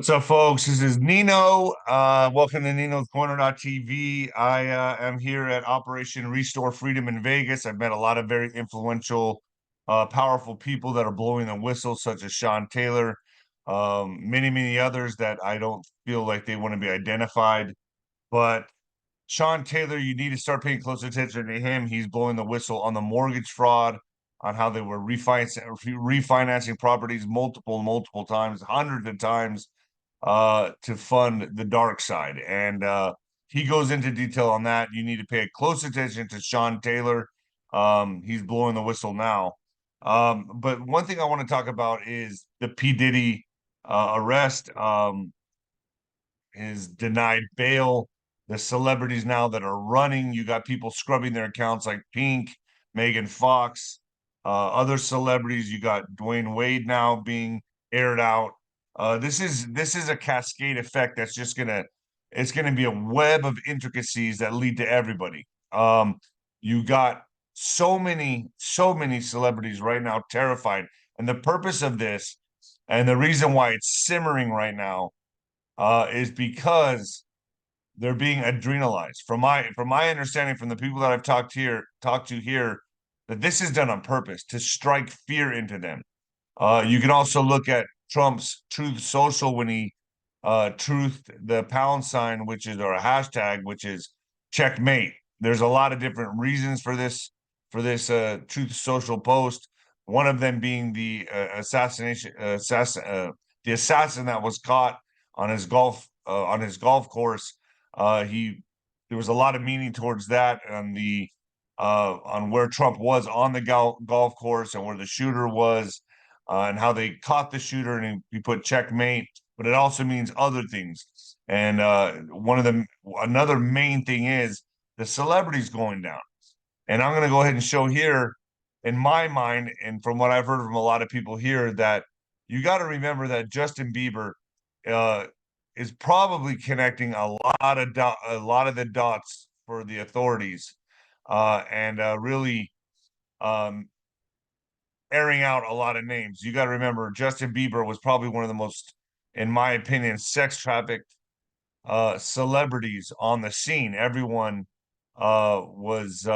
What's up, folks? This is Nino. Welcome to Nino's Corner.tv. I am here at Operation Restore Freedom in Vegas. I've met a lot of very influential, powerful people that are blowing the whistle, such as Sean Taylor, many others that I don't feel like they want to be identified. But Sean Taylor, you need to start paying close attention to him. He's blowing the whistle on the mortgage fraud, on how they were refinancing properties multiple times, hundreds of times, to fund the dark side. And he goes into detail on that. You need to pay close attention to Sean Taylor. He's blowing the whistle now. But one thing I want to talk about is the P. Diddy arrest, his denied bail, the celebrities now that are running. You got people scrubbing their accounts like Pink, Megan Fox, other celebrities. You got Dwayne Wade now being aired out. This is a cascade effect that's just it's gonna be a web of intricacies that lead to everybody. You got so many celebrities right now terrified, and the purpose of this, and the reason why it's simmering right now, is because they're being adrenalized. From my understanding, from the people that I've talked to here, that this is done on purpose to strike fear into them. You can also look at Trump's Truth Social when he truth the pound sign, which is, or a hashtag, which is checkmate. There's a lot of different reasons for this Truth Social post. One of them being the the assassin that was caught on his golf course. He There was a lot of meaning towards that, on where Trump was on the golf course and where the shooter was, and how they caught the shooter, and he put checkmate. But it also means other things. And another main thing is the celebrities going down. And I'm going to go ahead and show here, in my mind, and from what I've heard from a lot of people here, that you got to remember that Justin Bieber uh, is probably connecting a lot of the dots for the authorities, and really um, airing out a lot of names. You got to remember, Justin Bieber was probably one of the most, in my opinion, sex trafficked celebrities on the scene. Everyone was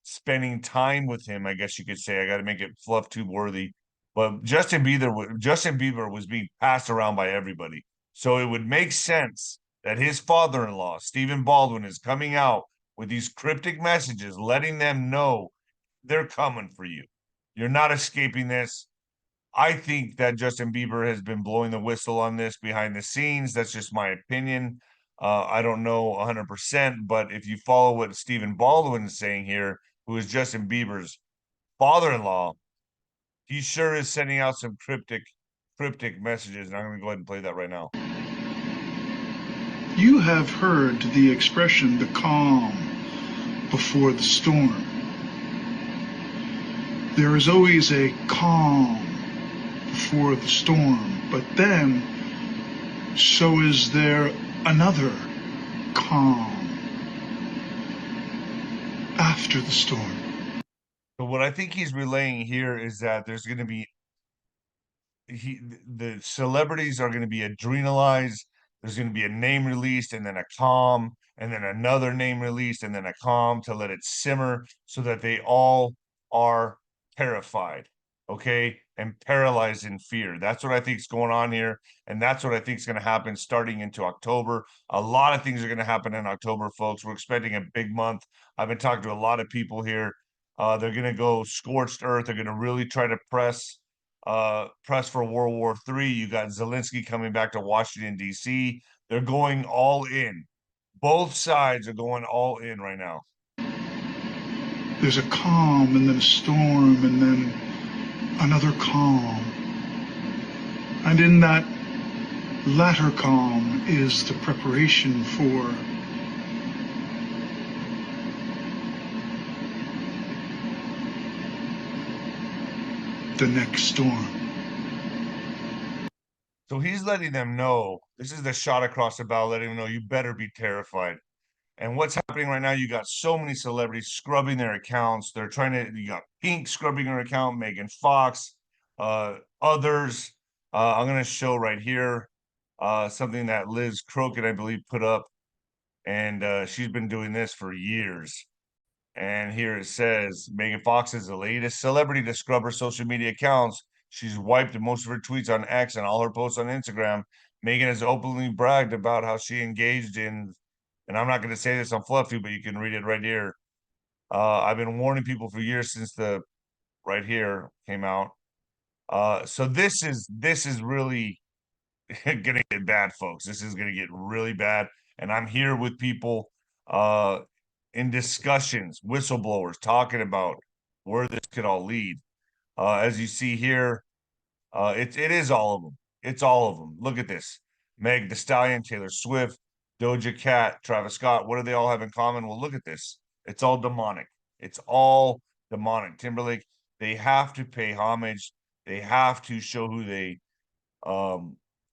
spending time with him, I guess you could say. I got to make it fluff tube worthy. But Justin Bieber was being passed around by everybody. So it would make sense that his father-in-law, Stephen Baldwin, is coming out with these cryptic messages, letting them know they're coming for you. You're not escaping this. I think that Justin Bieber has been blowing the whistle on this behind the scenes. That's just my opinion. I don't know 100%, but if you follow what Stephen Baldwin is saying here, who is Justin Bieber's father-in-law, he sure is sending out some cryptic messages, and I'm going to go ahead and play that right now. You have heard the expression, the calm before the storm. There is always a calm before the storm, but then so is there another calm after the storm. So what I think he's relaying here is that there's going to be the celebrities are going to be adrenalized. There's going to be a name released, and then a calm, and then another name released, and then a calm, to let it simmer, so that they all are terrified, okay, and paralyzed in fear. That's what I think is going on here, and that's what I think is going to happen starting into October. A lot of things are going to happen in October, folks. We're expecting a big month. I've been talking to a lot of people here. They're going to go scorched earth. They're going to really try to press for World War III. You got Zelensky coming back to Washington, D.C. They're going all in. Both sides are going all in right now. There's a calm and then a storm and then another calm. And in that latter calm is the preparation for the next storm. So he's letting them know, this is the shot across the bow, letting them know, you better be terrified. And what's happening right now, you got so many celebrities scrubbing their accounts. You got Pink scrubbing her account, Megan Fox, others. I'm going to show right here. something that Liz Crooked, I believe, put up, and she's been doing this for years. And here it says, Megan Fox is the latest celebrity to scrub her social media accounts. She's wiped most of her tweets on X and all her posts on Instagram. Megan has openly bragged about how she engaged in, and I'm not going to say this on Fluffy, but you can read it right here. I've been warning people for years since the right here came out. So this is really gonna get bad, folks. This is gonna get really bad. And I'm here with people in discussions, whistleblowers talking about where this could all lead. As you see here, it is all of them. It's all of them. Look at this. Meg Thee Stallion, Taylor Swift, Doja Cat, Travis Scott. What do they all have in common? Well, look at this. It's all demonic. It's all demonic. Timberlake, they have to pay homage. They have to show who they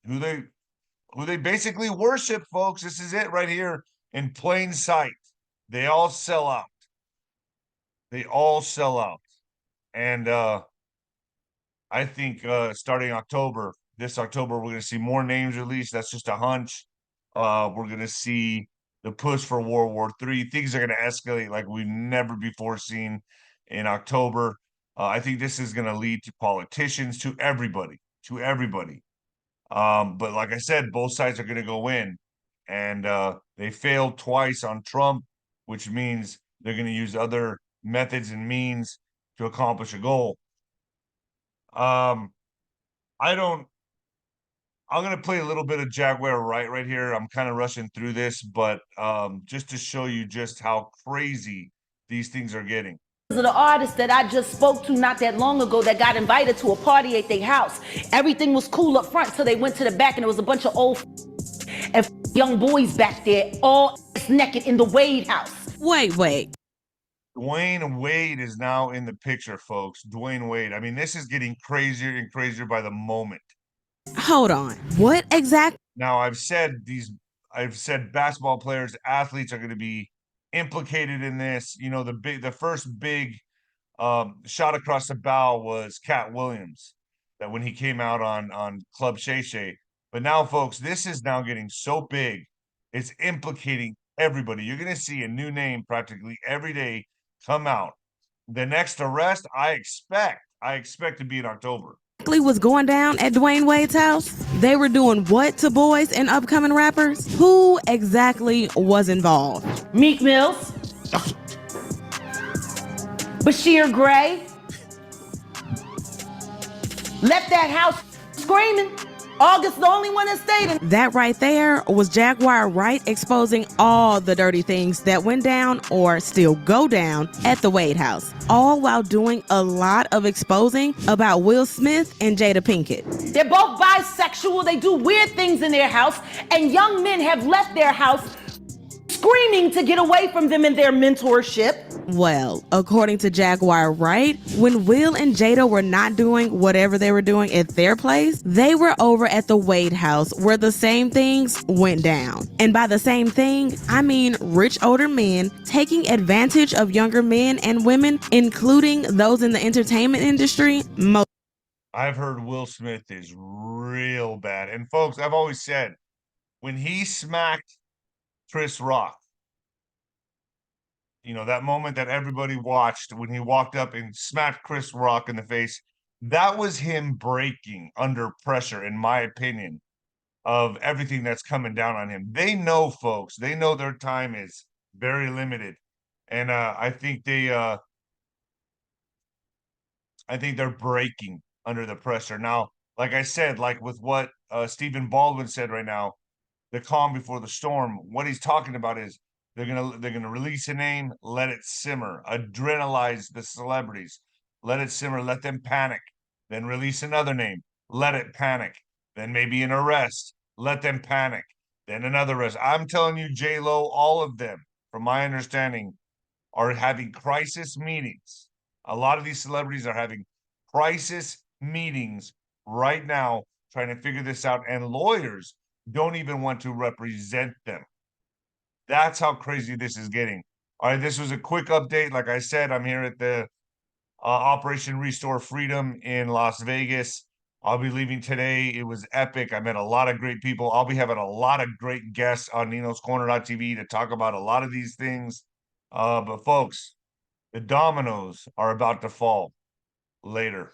who they basically worship, folks. This is it right here in plain sight. They all sell out. They all sell out. And I think starting October, this October, we're going to see more names released. That's just a hunch. We're going to see the push for World War III. Things are going to escalate like we've never before seen in October. I think this is going to lead to politicians, to everybody, to everybody. But like I said, both sides are going to go in, and they failed twice on Trump, which means they're going to use other methods and means to accomplish a goal. I'm going to play a little bit of Jaguar right here. I'm kind of rushing through this, but just to show you just how crazy these things are getting. Of the artist that I just spoke to not that long ago that got invited to a party at their house. Everything was cool up front, so they went to the back and there was a bunch of old and young boys back there, all naked in the Wade house. Wait. Dwayne Wade is now in the picture, folks. Dwayne Wade. I mean, this is getting crazier and crazier by the moment. Hold on. What exactly? Now, I've said basketball players, athletes are going to be implicated in this. You know, the first big shot across the bow was Cat Williams, that when he came out on 𝗬𝗶𝗍𝗂𝗁. But now, folks, this is now getting so big, it's implicating everybody. You're going to see a new name practically every day come out. The next arrest, I expect to be in October. Was going down at Dwayne Wade's house? They were doing what to boys and upcoming rappers? Who exactly was involved? Meek Mills, Bashir Gray, left that house screaming. August, the only one that stayed in. That right there was Jaguar Wright exposing all the dirty things that went down or still go down at the Wade house, all while doing a lot of exposing about Will Smith and Jada Pinkett. They're both bisexual. They do weird things in their house, and young men have left their house screaming to get away from them in their mentorship. Well, according to Jaguar Wright, when Will and Jada were not doing whatever they were doing at their place, they were over at the Wade house where the same things went down. And by the same thing, I mean rich older men taking advantage of younger men and women, including those in the entertainment industry. I've heard Will Smith is real bad. And folks, I've always said, when he smacked Chris Rock, you know, that moment that everybody watched when he walked up and smacked Chris Rock in the face, that was him breaking under pressure, in my opinion, of everything that's coming down on him. They know, folks, they know their time is very limited. And I think they're breaking under the pressure. Now, like I said, like with what Stephen Baldwin said right now, the calm before the storm, what he's talking about is they're gonna release a name, let it simmer, adrenalize the celebrities, let it simmer, let them panic, then release another name, let it panic, then maybe an arrest, let them panic, then another arrest. I'm telling you, J-Lo, all of them, from my understanding, are having crisis meetings. A lot of these celebrities are having crisis meetings right now, trying to figure this out, and lawyers don't even want to represent them. That's how crazy this is getting. All right, this was a quick update. Like I said, I'm here at the Operation Restore Freedom in Las Vegas. I'll be leaving today. It was epic. I met a lot of great people. I'll be having a lot of great guests on Nino's Corner.tv to talk about a lot of these things. But folks, the dominoes are about to fall. Later.